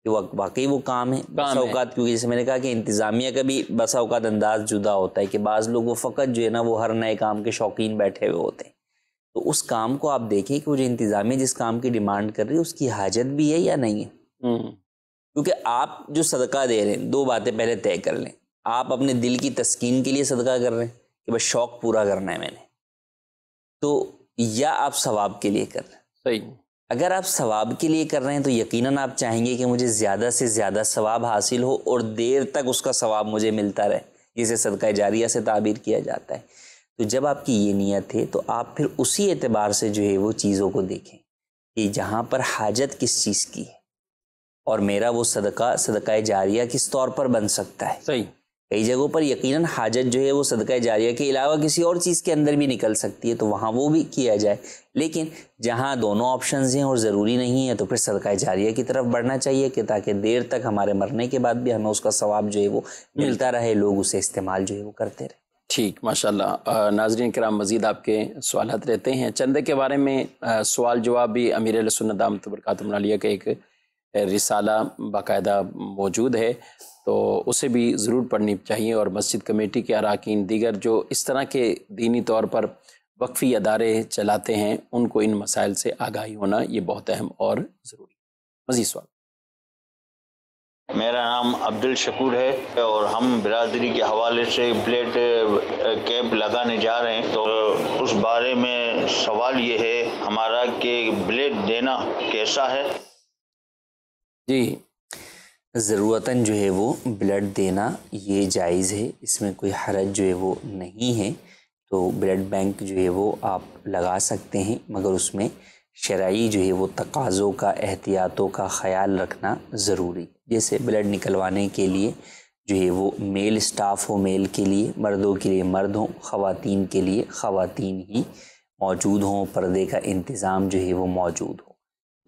کہ واقعی وہ کام ہے. بسا اوقات کیونکہ جیسے میں نے کہا کہ انتظامیہ کا بھی بسا اوقات انداز جدا ہوتا ہے کہ بعض لوگ وہ فقط جو ہے نا وہ ہر نئے کام کے شوقین بیٹھے ہوئے ہوتے ہیں. تو اس کام کو آپ دیکھیں کہ وہ جو انتظامیہ جس کام کی ڈیمانڈ کر رہی ہے اس کی حاجت بھی ہے یا نہیں ہے. کیونکہ آپ جو صدقہ دے رہے ہیں, دو باتیں پہلے طے کر لیں. آپ اپنے دل کی تسکین کے لیے صدقہ کر رہے ہیں کہ بس شوق پورا کرنا ہے میں نے, تو یا آپ ثواب کے لیے کر رہے ہیں. صحیح. اگر آپ ثواب کے لیے کر رہے ہیں تو یقیناً آپ چاہیں گے کہ مجھے زیادہ سے زیادہ ثواب حاصل ہو اور دیر تک اس کا ثواب مجھے ملتا رہے, جسے صدقہ جاریہ سے تعبیر کیا جاتا ہے. تو جب آپ کی یہ نیت ہے تو آپ پھر اسی اعتبار سے جو ہے وہ چیزوں کو دیکھیں کہ جہاں پر حاجت کس چیز کی ہے اور میرا وہ صدقہ جاریہ کس طور پر بن سکتا ہے. صحیح. کئی جگہوں پر یقیناً حاجت جو ہے وہ صدقہ جاریہ کے علاوہ کسی اور چیز کے اندر بھی نکل سکتی ہے, تو وہاں وہ بھی کیا جائے. لیکن جہاں دونوں آپشنز ہیں اور ضروری نہیں ہے تو پھر صدقہ جاریہ کی طرف بڑھنا چاہیے کہ تاکہ دیر تک ہمارے مرنے کے بعد بھی ہمیں اس کا ثواب جو ہے وہ ملتا رہے, لوگ اسے استعمال جو ہے وہ کرتے رہے. ٹھیک, ماشاءاللہ. ناظرین کرام, مزید آپ کے سوالات رہتے ہیں. چندے کے بارے میں سوال جواب بھی امیر اہل سنت دامت برکاتہم العالیہ کا ایک رسالہ باقاعدہ موجود ہے, تو اسے بھی ضرور پڑھنی چاہیے. اور مسجد کمیٹی کے اراکین دیگر جو اس طرح کے دینی طور پر وقفی ادارے چلاتے ہیں ان کو ان مسائل سے آگاہی ہونا یہ بہت اہم اور ضروری. مزید سوال. میرا نام عبد الشکور ہے اور ہم برادری کے حوالے سے بلڈ کیمپ لگانے جا رہے ہیں, تو اس بارے میں سوال یہ ہے ہمارا کہ بلڈ دینا کیسا ہے؟ جی, ضرورتاً جو ہے وہ بلڈ دینا یہ جائز ہے, اس میں کوئی حرج جو ہے وہ نہیں ہے. تو بلڈ بینک جو ہے وہ آپ لگا سکتے ہیں, مگر اس میں شرعی جو ہے وہ تقاضوں کا, احتیاطوں کا خیال رکھنا ضروری. جیسے بلڈ نکلوانے کے لیے جو ہے وہ میل اسٹاف ہو میل کے لیے, مردوں کے لیے مرد ہوں, خواتین کے لیے خواتین ہی موجود ہوں, پردے کا انتظام جو ہے وہ موجود ہو.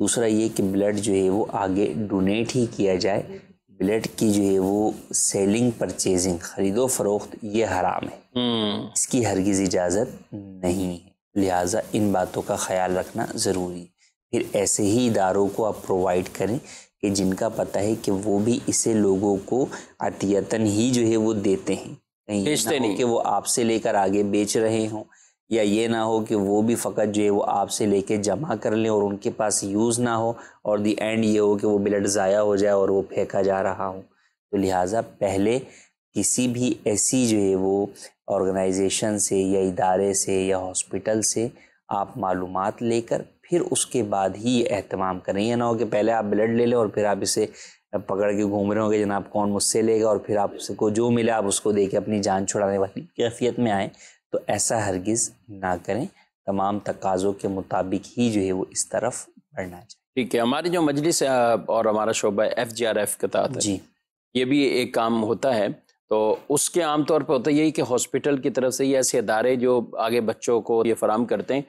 دوسرا یہ کہ بلڈ جو ہے وہ آگے ڈونیٹ ہی کیا جائے. بلڈ کی جو ہے وہ سیلنگ پرچیزنگ, خرید و فروخت, یہ حرام ہے, اس کی ہرگز اجازت نہیں ہے. لہٰذا ان باتوں کا خیال رکھنا ضروری ہے. پھر ایسے ہی اداروں کو آپ پرووائڈ کریں کہ جن کا پتہ ہے کہ وہ بھی اسے لوگوں کو عطیتاً ہی جو ہے وہ دیتے ہیں, کہیں نہ ہو کہ وہ آپ سے لے کر آگے بیچ رہے ہوں, یا یہ نہ ہو کہ وہ بھی فقط جو ہے وہ آپ سے لے کے جمع کر لیں اور ان کے پاس یوز نہ ہو, اور دی اینڈ یہ ہو کہ وہ بلڈ ضائع ہو جائے اور وہ پھینکا جا رہا ہو. تو لہٰذا پہلے کسی بھی ایسی جو ہے وہ آرگنائزیشن سے یا ادارے سے یا ہاسپٹل سے آپ معلومات لے کر پھر اس کے بعد ہی یہ اہتمام کریں. یہ نہ ہو کہ پہلے آپ بلڈ لے لیں اور پھر آپ اسے پکڑ کے گھوم رہے ہوں کہ جناب کون مجھ سے لے گا, اور پھر آپ اس کو جو ملے آپ اس کو دے کے اپنی جان چھڑانے والی کیفیت میں آئیں. تو ایسا ہرگز نہ کریں, تمام تقاضوں کے مطابق ہی جو ہے وہ اس طرف بڑھنا چاہیے. ٹھیک ہے. ہماری جو مجلس اور ہمارا شعبہ FGRF کے تحت جی, یہ بھی ایک کام ہوتا ہے, تو اس کے عام طور پہ ہوتا یہی کہ ہاسپٹل کی طرف سے یہ ایسے ادارے جو آگے بچوں کو یہ فراہم کرتے ہیں,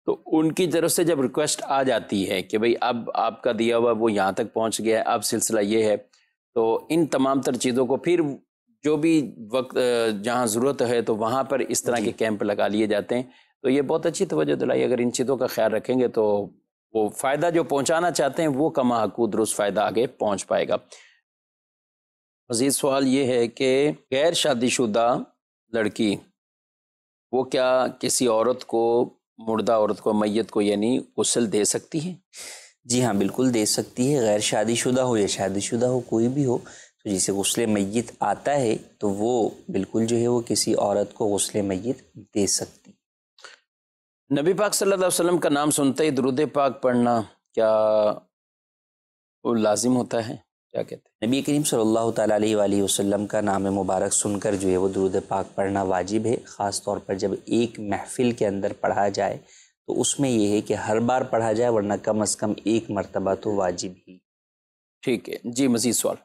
تو ان کی طرف سے جب ریکویسٹ آ جاتی ہے کہ بھئی اب آپ کا دیا ہوا وہ یہاں تک پہنچ گیا ہے, اب سلسلہ یہ ہے, تو ان تمام تر چیزوں کو پھر جو بھی وقت جہاں ضرورت ہے تو وہاں پر اس طرح کے کیمپ لگا لیے جاتے ہیں تو یہ بہت اچھی توجہ دلائی. اگر ان چیزوں کا خیال رکھیں گے تو وہ فائدہ جو پہنچانا چاہتے ہیں وہ کما حقوق درست فائدہ آگے پہنچ پائے گا. مزید سوال یہ ہے کہ غیر شادی شدہ لڑکی وہ کیا کسی عورت کو، مردہ عورت کو، میت کو یعنی غسل دے سکتی ہے؟ جی ہاں بالکل دے سکتی ہے. غیر شادی شدہ ہو یا شادی شدہ ہو، کوئی بھی ہو، تو جسے غسل میت آتا ہے تو وہ بالکل جو ہے وہ کسی عورت کو غسل میت دے سکتی. نبی پاک صلی اللہ علیہ وسلم کا نام سنتے ہی درود پاک پڑھنا کیا وہ لازم ہوتا ہے؟ کیا کہتے ہیں؟ نبی کریم صلی اللہ تعالیٰ علیہ وآلہ وسلم کا نام مبارک سن کر جو ہے وہ درود پاک پڑھنا واجب ہے، خاص طور پر جب ایک محفل کے اندر پڑھا جائے تو اس میں یہ ہے کہ ہر بار پڑھا جائے، ورنہ کم از کم ایک مرتبہ تو واجب ہی. ٹھیک ہے جی. مزید سوال.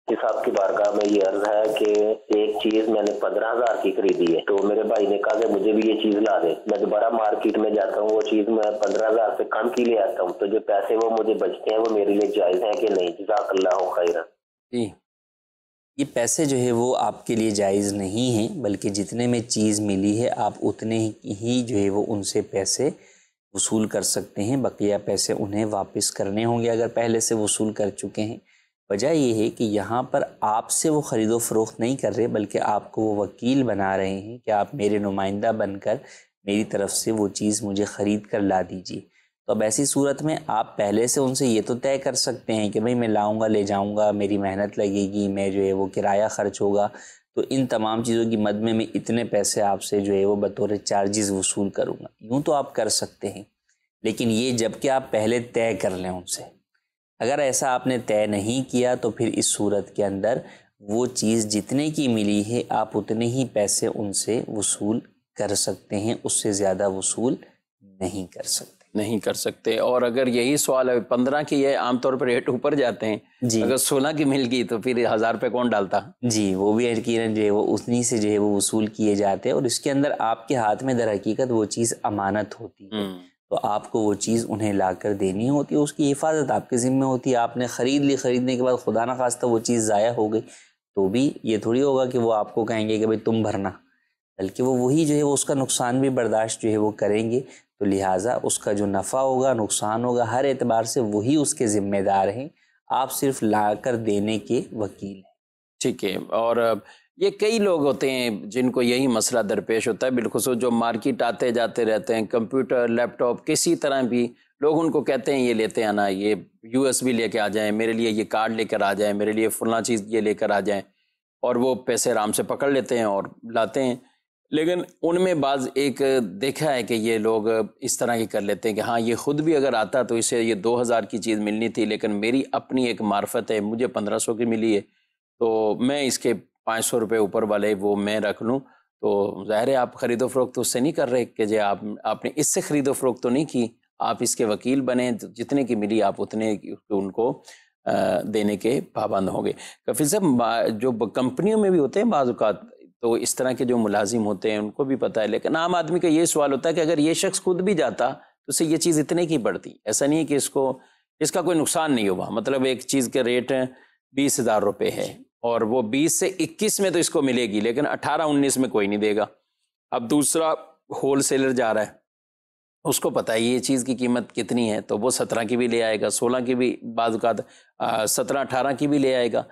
صاحب کی بارگاہ میں یہ عرض ہے کہ ایک چیز میں نے 15,000 کی خریدی ہے، تو میرے بھائی نے کہا کہ مجھے بھی یہ چیز لا دے. میں دوبارہ مارکیٹ میں جاتا ہوں، وہ چیز میں 15,000 سے کم کی لے آتا ہوں، تو جو پیسے وہ مجھے بچتے ہیں وہ میرے لیے جائز ہیں کہ نہیں؟ جزاک اللہ خیرا. جی یہ پیسے جو ہے وہ آپ کے لیے جائز نہیں ہیں، بلکہ جتنے میں چیز ملی ہے آپ اتنے ہی جو ہے وہ ان سے پیسے وصول کر سکتے ہیں. بقیہ پیسے انہیں واپس کرنے ہوں گے اگر پہلے سے وصول کر چکے ہیں. وجہ یہ ہے کہ یہاں پر آپ سے وہ خرید و فروخت نہیں کر رہے، بلکہ آپ کو وہ وکیل بنا رہے ہیں کہ آپ میرے نمائندہ بن کر میری طرف سے وہ چیز مجھے خرید کر لا دیجیے. تو اب ایسی صورت میں آپ پہلے سے ان سے یہ تو طے کر سکتے ہیں کہ بھئی میں لاؤں گا، لے جاؤں گا، میری محنت لگے گی، میں جو ہے وہ کرایہ خرچ ہوگا، تو ان تمام چیزوں کی مد میں اتنے پیسے آپ سے جو ہے وہ بطور چارجز وصول کروں گا. یوں تو آپ کر سکتے ہیں، لیکن یہ جب کہ آپ پہلے طے کر لیں ان سے. اگر ایسا آپ نے طے نہیں کیا تو پھر اس صورت کے اندر وہ چیز جتنے کی ملی ہے آپ اتنے ہی پیسے ان سے وصول کر سکتے ہیں، اس سے زیادہ وصول نہیں کر سکتے. اور اگر یہی سوال ہے 15 کی ہے، عام طور پر ریٹ اوپر جاتے ہیں جی، اگر 16 کی مل گئی تو پھر 1000 روپے کون ڈالتا؟ جی وہ بھی یقیناً جو ہے وہ اتنی سے جو ہے وہ وصول کیے جاتے ہیں. اور اس کے اندر آپ کے ہاتھ میں در حقیقت وہ چیز امانت ہوتی ہے، تو آپ کو وہ چیز انہیں لا کر دینی ہوتی ہے، اس کی حفاظت آپ کے ذمہ ہوتی ہے. آپ نے خرید لی، خریدنے کے بعد خدا نہ خواستہ وہ چیز ضائع ہو گئی تو بھی یہ تھوڑی ہوگا کہ وہ آپ کو کہیں گے کہ بھئی تم بھرنا، بلکہ وہی جو ہے وہ اس کا نقصان بھی برداشت جو ہے وہ کریں گے. تو لہٰذا اس کا جو نفع ہوگا، نقصان ہوگا، ہر اعتبار سے وہی اس کے ذمہ دار ہیں، آپ صرف لا کر دینے کے وکیل ہیں. ٹھیک ہے. اور یہ کئی لوگ ہوتے ہیں جن کو یہی مسئلہ درپیش ہوتا ہے، بالخصوص جو مارکیٹ آتے جاتے رہتے ہیں، کمپیوٹر، لیپ ٹاپ، کسی طرح بھی لوگ ان کو کہتے ہیں یہ لیتے آنا، یہ USB لے کے آ جائیں، میرے لیے یہ کارڈ لے کر آ جائیں، میرے لیے فلاں چیز یہ لے کر آ جائیں، اور وہ پیسے آرام سے پکڑ لیتے ہیں اور لاتے ہیں. لیکن ان میں بعض ایک دیکھا ہے کہ یہ لوگ اس طرح کی کر لیتے ہیں کہ ہاں یہ خود بھی اگر آتا تو اسے یہ 2000 کی چیز ملنی تھی، لیکن میری اپنی ایک معرفت ہے، مجھے 1500 کی ملی ہے، تو میں اس کے 500 روپے اوپر والے وہ میں رکھ لوں. تو ظاہر ہے آپ خرید و فروخت اس سے نہیں کر رہے کہ جی آپ نے اس سے خرید و فروخت تو نہیں کی، آپ اس کے وکیل بنے، جتنے کی ملی آپ اتنے ان کو دینے کے پابند ہوں گے. کفیل صاحب جو کمپنیوں میں بھی ہوتے ہیں بعض اوقات، تو اس طرح کے جو ملازم ہوتے ہیں ان کو بھی پتہ ہے، لیکن عام آدمی کا یہ سوال ہوتا ہے کہ اگر یہ شخص خود بھی جاتا تو اسے یہ چیز اتنے کی پڑتی. ایسا نہیں ہے کہ اس کا کوئی نقصان نہیں ہوا، مطلب ایک چیز کے ریٹ 20,000 روپے ہے اور وہ 20 سے 21 میں تو اس کو ملے گی، لیکن 18-19 میں کوئی نہیں دے گا. اب دوسرا ہول سیلر جا رہا ہے، اس کو پتہ ہے یہ چیز کی قیمت کتنی ہے، تو وہ 17 کی بھی لے آئے گا، 16 کی بھی، بعض اوقات 17-18 کی بھی لے آئے گا.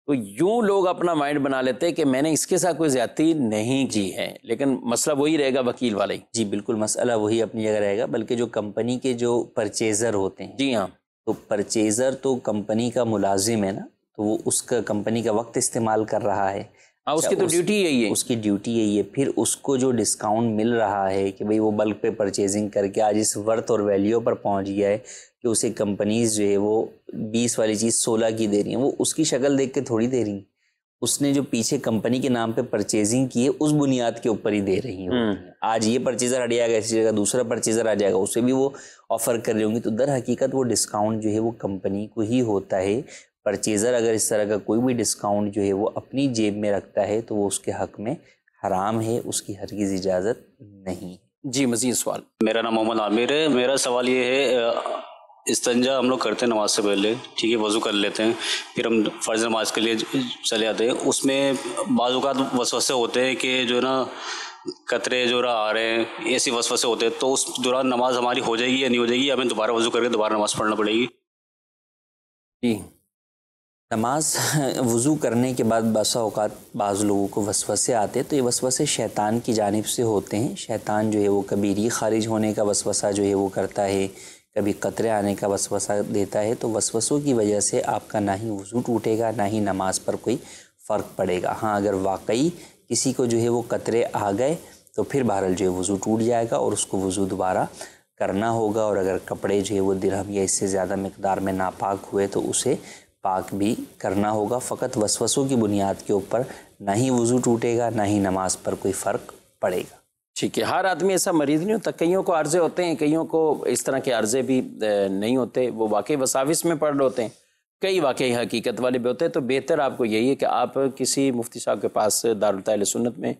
تو یوں لوگ اپنا مائنڈ بنا لیتے ہیں کہ میں نے اس کے ساتھ کوئی زیادتی نہیں کی ہے، لیکن مسئلہ وہی رہے گا وکیل والا ہی. جی بالکل مسئلہ وہی اپنی جگہ رہے گا، بلکہ جو کمپنی کے جو پرچیزر ہوتے ہیں، جی ہاں، تو پرچیزر تو کمپنی کا ملازم ہے نا، تو وہ اس کا کمپنی کا وقت استعمال کر رہا ہے. اس کی تو ڈیوٹی یہی ہے، اس کی ڈیوٹی یہی ہے. پھر اس کو جو ڈسکاؤنٹ مل رہا ہے کہ بھئی وہ بلک پہ پرچیزنگ کر کے آج اس ورتھ اور ویلیو پر پہنچ گیا ہے کہ اسے کمپنیز جو ہے وہ 20 والی چیز 16 کی دے رہی ہیں، وہ اس کی شکل دیکھ کے تھوڑی دے رہی ہیں، اس نے جو پیچھے کمپنی کے نام پہ پرچیزنگ کی ہے اس بنیاد کے اوپر ہی دے رہی ہیں. آج یہ پرچیزر ہٹ جائے گا، اسی جگہ دوسرا پرچیزر آ جائے گا، اسے بھی وہ آفر کر رہی ہوں گی. تو در حقیقت وہ ڈسکاؤنٹ جو ہے وہ کمپنی کو ہی ہوتا ہے. پرچیزر اگر اس طرح کا کوئی بھی ڈسکاؤنٹ جو ہے وہ اپنی جیب میں رکھتا ہے تو وہ اس کے حق میں حرام ہے، اس کی ہرگز اجازت نہیں. جی مزید سوال. میرا نام محمد عامر ہے. میرا سوال یہ ہے، استنجا ہم لوگ کرتے ہیں نماز سے پہلے، ٹھیک ہے، وضو کر لیتے ہیں، پھر ہم فرض نماز کے لیے چلے جاتے ہیں. اس میں بعض اوقات وسوسے ہوتے ہیں کہ جو ہے نا قطرے جو آ رہے ہیں ایسی وسوسے ہوتے ہیں، تو اس دوران نماز ہماری ہو جائے گی یا نہیں ہو جائے گی، ہمیں دوبارہ وضو کر کے دوبارہ نماز پڑھنا پڑے گی؟ جی، نماز وضو کرنے کے بعد بسا اوقات بعض لوگوں کو وسوسے آتے ہیں، تو یہ وسوسے شیطان کی جانب سے ہوتے ہیں۔ شیطان جو ہے وہ کبھی ریح خارج ہونے کا وسوسہ جو ہے وہ کرتا ہے، کبھی قطرے آنے کا وسوسہ دیتا ہے، تو وسوسوں کی وجہ سے آپ کا نہ ہی وضو ٹوٹے گا نہ ہی نماز پر کوئی فرق پڑے گا۔ ہاں، اگر واقعی کسی کو جو ہے وہ قطرے آ گئے تو پھر بہرحال جو ہے وضو ٹوٹ جائے گا اور اس کو وضو دوبارہ کرنا ہوگا، اور اگر کپڑے جو ہے وہ درہم یا اس سے زیادہ مقدار میں ناپاک ہوئے تو اسے پاک بھی کرنا ہوگا۔ فقط وسوسوں کی بنیاد کے اوپر نہ ہی وضو ٹوٹے گا نہ ہی نماز پر کوئی فرق پڑے گا۔ ٹھیک ہے، ہر آدمی ایسا مریض نہیں ہوتا، کئیوں کو عارضے ہوتے ہیں، کئیوں کو اس طرح کے عارضے بھی نہیں ہوتے، وہ واقعی وساوس میں پڑ ہوتے ہیں، کئی واقعی حقیقت والے بھی ہوتے ہیں۔ تو بہتر آپ کو یہی ہے کہ آپ کسی مفتی صاحب کے پاس دارالتعلیم سنت میں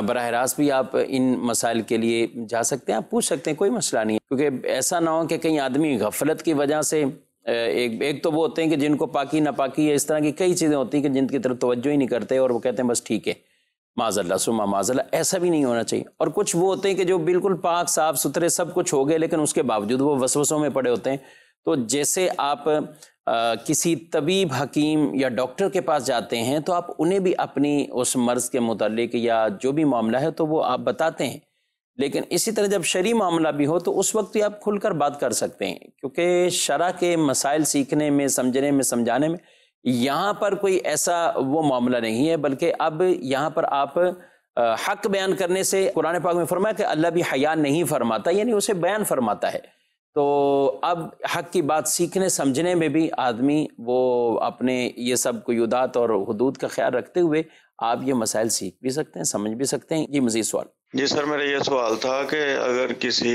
براہ راست بھی آپ ان مسائل کے لیے جا سکتے ہیں، آپ پوچھ سکتے ہیں، کوئی مسئلہ نہیں ہے، کیونکہ ایسا نہ ہو کہ کئی آدمی غفلت کی وجہ سے ایک تو وہ ہوتے ہیں کہ جن کو پاکی ناپاکی ہے، اس طرح کی کئی چیزیں ہوتی ہیں کہ جن کی طرف توجہ ہی نہیں کرتے اور وہ کہتے ہیں بس ٹھیک ہے، معاذ اللہ ثم معاذ اللہ، ایسا بھی نہیں ہونا چاہیے۔ اور کچھ وہ ہوتے ہیں کہ جو بالکل پاک صاف ستھرے سب کچھ ہو گئے لیکن اس کے باوجود وہ وسوسوں میں پڑے ہوتے ہیں۔ تو جیسے آپ کسی طبیب حکیم یا ڈاکٹر کے پاس جاتے ہیں تو آپ انہیں بھی اپنی اس مرض کے متعلق یا جو بھی معاملہ ہے تو وہ آپ بتاتے ہیں، لیکن اسی طرح جب شرعی معاملہ بھی ہو تو اس وقت بھی آپ کھل کر بات کر سکتے ہیں، کیونکہ شرع کے مسائل سیکھنے میں، سمجھنے میں، سمجھانے میں یہاں پر کوئی ایسا وہ معاملہ نہیں ہے، بلکہ اب یہاں پر آپ حق بیان کرنے سے قرآن پاک میں فرمایا کہ اللہ بھی حیا نہیں فرماتا، یعنی اسے بیان فرماتا ہے۔ تو اب حق کی بات سیکھنے سمجھنے میں بھی آدمی وہ اپنے یہ سب قیودات اور حدود کا خیال رکھتے ہوئے آپ یہ مسائل سیکھ بھی سکتے ہیں، سمجھ بھی سکتے ہیں۔ یہ مزید سوال؟ جی سر، میرا یہ سوال تھا کہ اگر کسی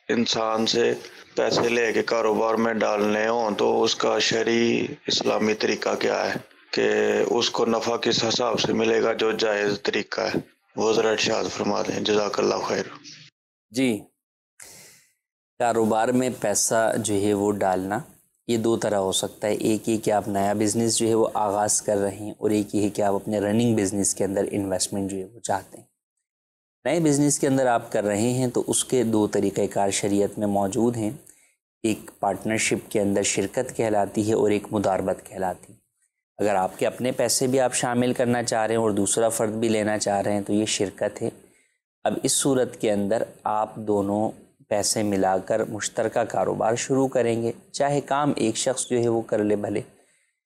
انسان سے پیسے لے کے کاروبار میں ڈالنے ہوں تو اس کا شرعی اسلامی طریقہ کیا ہے کہ اس کو نفع کس حساب سے ملے گا جو جائز طریقہ ہے، وہ ذرا ارشاد فرما دیں، جزاک اللہ خیر۔ جی، کاروبار میں پیسہ جو ہے وہ ڈالنا یہ دو طرح ہو سکتا ہے، ایک یہ کہ آپ نیا بزنس جو ہے وہ آغاز کر رہے ہیں، اور ایک یہ ہے کہ آپ اپنے رننگ بزنس کے اندر انویسٹمنٹ جو ہے وہ چاہتے ہیں۔ نئے بزنس کے اندر آپ کر رہے ہیں تو اس کے دو طریقہ کار شریعت میں موجود ہیں، ایک پارٹنرشپ کے اندر شرکت کہلاتی ہے اور ایک مداربت کہلاتی ہے۔ اگر آپ کے اپنے پیسے بھی آپ شامل کرنا چاہ رہے ہیں اور دوسرا فرد بھی لینا چاہ رہے ہیں تو یہ شرکت ہے۔ اب اس صورت کے اندر آپ دونوں پیسے ملا کر مشترکہ کاروبار شروع کریں گے، چاہے کام ایک شخص جو ہے وہ کر لے بھلے،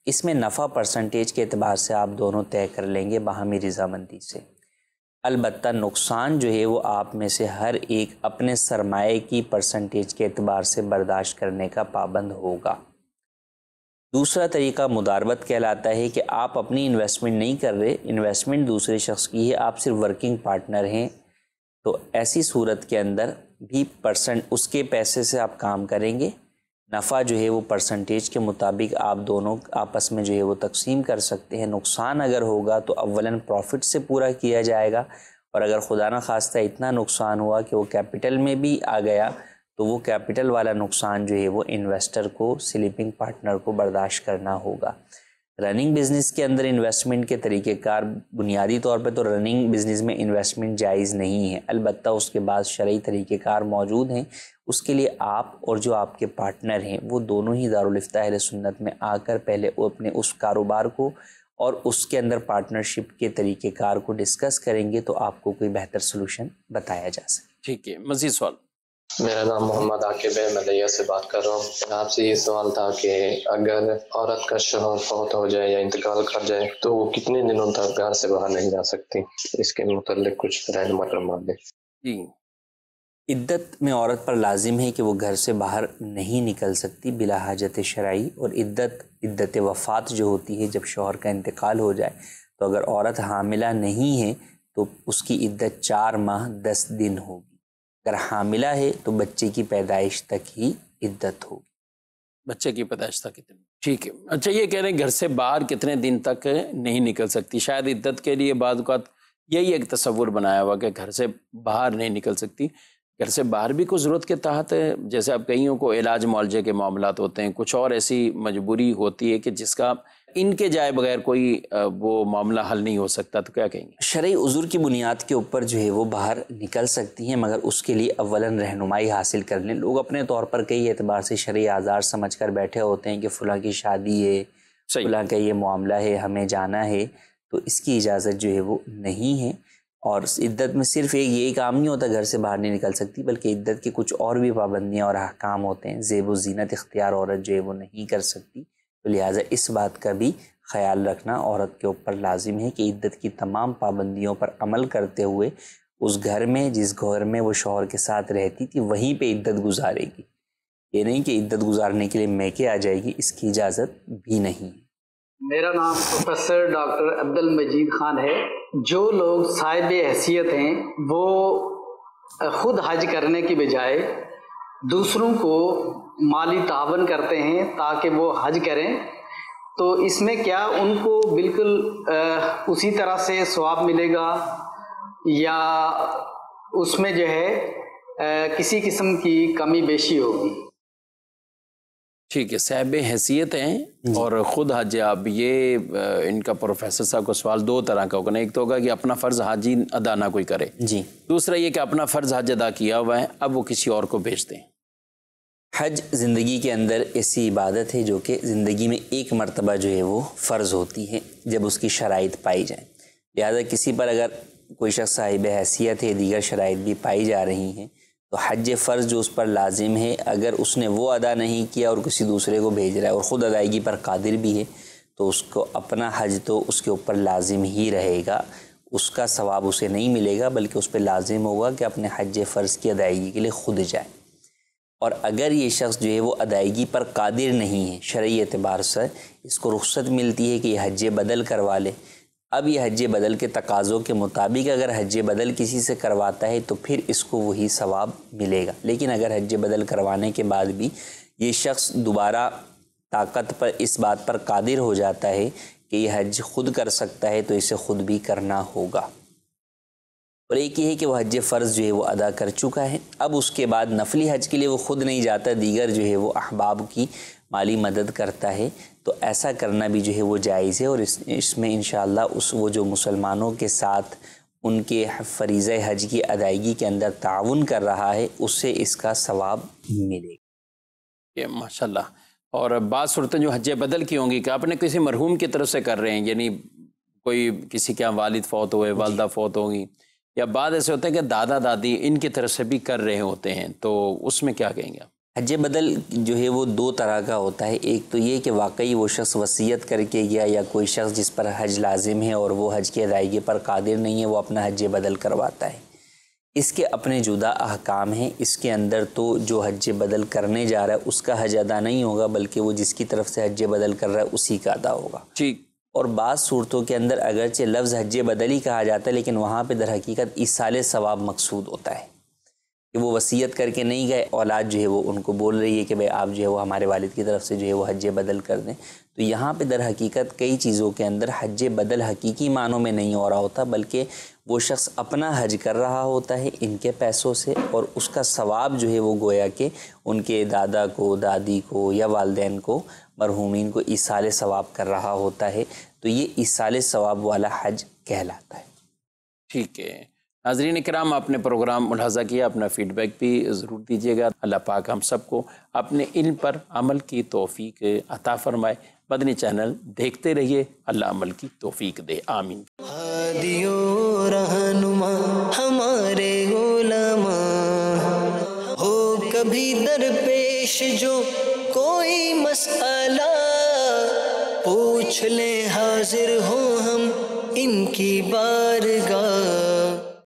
اس میں نفع پرسنٹیج کے اعتبار سے آپ دونوں طے کر لیں گے باہمی رضامندی سے۔ البتہ نقصان جو ہے وہ آپ میں سے ہر ایک اپنے سرمایے کی پرسنٹیج کے اعتبار سے برداشت کرنے کا پابند ہوگا۔ دوسرا طریقہ مداربت کہلاتا ہے کہ آپ اپنی انویسٹمنٹ نہیں کر رہے، انویسٹمنٹ دوسرے شخص کی ہے، آپ صرف ورکنگ پارٹنر ہیں، تو ایسی صورت کے اندر بھی اس کے پیسے سے آپ کام کریں گے، نفع جو ہے وہ پرسنٹیج کے مطابق آپ دونوں آپس میں جو ہے وہ تقسیم کر سکتے ہیں۔ نقصان اگر ہوگا تو اولاً پروفٹ سے پورا کیا جائے گا، اور اگر خدا نہ خواستہ اتنا نقصان ہوا کہ وہ کیپٹل میں بھی آ گیا تو وہ کیپٹل والا نقصان جو ہے وہ انویسٹر کو، سلیپنگ پارٹنر کو برداشت کرنا ہوگا۔ رننگ بزنس کے اندر انویسٹمنٹ کے طریقہ کار بنیادی طور پہ تو رننگ بزنس میں انویسٹمنٹ جائز نہیں ہے، البتہ اس کے بعد شرعی طریقہ کار موجود ہیں۔ اس کے لیے آپ اور جو آپ کے پارٹنر ہیں وہ دونوں ہی دارالفتہ اہل سنت میں آ کر پہلے وہ اپنے اس کاروبار کو اور اس کے اندر پارٹنرشپ کے طریقہ کار کو ڈسکس کریں گے تو آپ کو کوئی بہتر سلوشن بتایا جا سکے۔ ٹھیک ہے، مزید سوال؟ میرا نام محمد عاقب ہے، میں لیا سے بات کر رہا ہوں۔ آپ سے یہ سوال تھا کہ اگر عورت کا شوہر فوت ہو جائے یا انتقال کر جائے تو وہ کتنے دنوں تک گھر سے باہر نہیں جا سکتی، اس کے متعلق کچھ رہنما فرما دیں۔ جی، عدت میں عورت پر لازم ہے کہ وہ گھر سے باہر نہیں نکل سکتی بلا حاجت شرعی، اور عدت وفات جو ہوتی ہے جب شوہر کا انتقال ہو جائے، تو اگر عورت حاملہ نہیں ہے تو اس کی عدت 4 ماہ 10 دن ہوگی، اگر حاملہ ہے تو بچے کی پیدائش تک ہی عدت ہوگی۔ بچے کی پیدائش تک کتنے؟ ٹھیک ہے۔ اچھا، یہ کہہ رہے ہیں گھر سے باہر کتنے دن تک نہیں نکل سکتی، شاید عدت کے لیے بعض اوقات یہی ایک تصور بنایا ہوا کہ گھر سے باہر نہیں نکل سکتی، گھر سے باہر بھی کوئی ضرورت کے تحت جیسے اب کئیوں کو علاج معالجے کے معاملات ہوتے ہیں، کچھ اور ایسی مجبوری ہوتی ہے کہ جس کا ان کے جائے بغیر کوئی وہ معاملہ حل نہیں ہو سکتا، تو کیا کہیں گے؟ شرعی عذر کی بنیاد کے اوپر جو ہے وہ باہر نکل سکتی ہیں، مگر اس کے لیے اولاً رہنمائی حاصل کر لیں۔ لوگ اپنے طور پر کئی اعتبار سے شرعی آزار سمجھ کر بیٹھے ہوتے ہیں کہ فلاں کی شادی ہے، فلاں کا یہ معاملہ ہے، ہمیں جانا ہے، تو اس کی اجازت جو ہے وہ نہیں ہے۔ اور عدت میں صرف یہی کام نہیں ہوتا گھر سے باہر نہیں نکل سکتی، بلکہ عدت کے کچھ اور بھی پابندیاں اور احکام ہوتے ہیں۔ زیب و زینت اختیار عورت جو ہے وہ نہیں کر سکتی، تو لہٰذا اس بات کا بھی خیال رکھنا عورت کے اوپر لازم ہے کہ عدت کی تمام پابندیوں پر عمل کرتے ہوئے اس گھر میں جس گھر میں وہ شوہر کے ساتھ رہتی تھی وہیں پہ عدت گزارے گی۔ یہ نہیں کہ عدت گزارنے کے لیے میکے آ جائے گی، اس کی اجازت بھی نہیں ہے۔ میرا نام پروفیسر ڈاکٹر عبد المجید خان ہے۔ جو لوگ صاحب حیثیت ہیں وہ خود حج کرنے کی بجائے دوسروں کو مالی تعاون کرتے ہیں تاکہ وہ حج کریں، تو اس میں کیا ان کو بالکل اسی طرح سے ثواب ملے گا یا اس میں جو ہے کسی قسم کی کمی بیشی ہوگی؟ ٹھیک ہے، صاحب حیثیت ہیں اور خود حج، اب یہ ان کا پروفیسر صاحب کو سوال دو طرح کا ہوگا، ایک تو ہوگا کہ اپنا فرض حج ہی ادا نہ کوئی کرے، جی، دوسرا یہ کہ اپنا فرض حج ادا کیا ہوا ہے اب وہ کسی اور کو بھیج دیں۔ حج زندگی کے اندر ایسی عبادت ہے جو کہ زندگی میں ایک مرتبہ جو ہے وہ فرض ہوتی ہے جب اس کی شرائط پائی جائیں، لہذا کسی پر اگر کوئی شخص صاحب حیثیت ہے، دیگر شرائط بھی پائی جا رہی ہیں، تو حج فرض جو اس پر لازم ہے اگر اس نے وہ ادا نہیں کیا اور کسی دوسرے کو بھیج رہا ہے اور خود ادائیگی پر قادر بھی ہے، تو اس کو اپنا حج تو اس کے اوپر لازم ہی رہے گا، اس کا ثواب اسے نہیں ملے گا، بلکہ اس پہ لازم ہوگا کہ اپنے حج فرض کی ادائیگی کے لیے خود جائے۔ اور اگر یہ شخص جو ہے وہ ادائیگی پر قادر نہیں ہے، شرعی اعتبار سے اس کو رخصت ملتی ہے کہ یہ حج بدل کروا لے۔ اب یہ حج بدل کے تقاضوں کے مطابق اگر حج بدل کسی سے کرواتا ہے تو پھر اس کو وہی ثواب ملے گا، لیکن اگر حج بدل کروانے کے بعد بھی یہ شخص دوبارہ طاقت پر اس بات پر قادر ہو جاتا ہے کہ یہ حج خود کر سکتا ہے تو اسے خود بھی کرنا ہوگا۔ اور ایک یہ ہے کہ وہ حج فرض جو ہے وہ ادا کر چکا ہے، اب اس کے بعد نفلی حج کے لیے وہ خود نہیں جاتا، دیگر جو ہے وہ احباب کی مالی مدد کرتا ہے، تو ایسا کرنا بھی جو ہے وہ جائز ہے، اور اس میں انشاءاللہ وہ جو مسلمانوں کے ساتھ ان کے فریضہ حج کی ادائیگی کے اندر تعاون کر رہا ہے اس سے اس کا ثواب ملے گا۔ یہ ماشاءاللہ۔ اور بعض صورتیں جو حج بدل کی ہوں گی کہ آپ نے کسی مرحوم کی طرف سے کر رہے ہیں، یعنی کوئی کسی کے والد فوت ہوئے، والدہ فوت ہوگی، یا بعد ایسے ہوتے ہیں کہ دادا دادی ان کی طرف سے بھی کر رہے ہوتے ہیں، تو اس میں کیا کہیں گے آپ؟ حج بدل جو ہے وہ دو طرح کا ہوتا ہے، ایک تو یہ کہ واقعی وہ شخص وصیت کر کے گیا یا کوئی شخص جس پر حج لازم ہے اور وہ حج کی ادائیگی پر قادر نہیں ہے وہ اپنا حج بدل کرواتا ہے، اس کے اپنے جدا احکام ہیں۔ اس کے اندر تو جو حج بدل کرنے جا رہا ہے اس کا حج ادا نہیں ہوگا، بلکہ وہ جس کی طرف سے حج بدل کر رہا ہے اسی کا ادا ہوگا۔ ٹھیک۔ اور بعض صورتوں کے اندر اگرچہ لفظ حج بدل ہی کہا جاتا ہے لیکن وہاں پہ در حقیقت ایصال ثواب مقصود ہوتا ہے کہ وہ وصیت کر کے نہیں گئے، اولاد جو ہے وہ ان کو بول رہی ہے کہ بھائی آپ جو ہے وہ ہمارے والد کی طرف سے جو ہے وہ حج بدل کر دیں، تو یہاں پہ در حقیقت کئی چیزوں کے اندر حج بدل حقیقی معنوں میں نہیں ہو رہا ہوتا، بلکہ وہ شخص اپنا حج کر رہا ہوتا ہے ان کے پیسوں سے، اور اس کا ثواب جو ہے وہ گویا کہ ان کے دادا کو، دادی کو یا والدین کو، مرحومین کو ایصال ثواب کر رہا ہوتا ہے، تو یہ ایصال ثواب والا حج کہلاتا ہے۔ ٹھیک ہے ناظرین کرام، آپ نے پروگرام ملاحظہ کیا، اپنا فیڈ بیک بھی ضرور دیجیے گا۔ اللہ پاک ہم سب کو اپنے علم پر عمل کی توفیق عطا فرمائے۔ مدنی چینل دیکھتے رہیے، اللہ عمل کی توفیق دے، آمین۔ ہادی و رہنما ہمارے علماء، ہو کبھی درپیش جو کوئی مسئلہ، پوچھ لیں حاضر ہوں ہم ان کی بارگاہ۔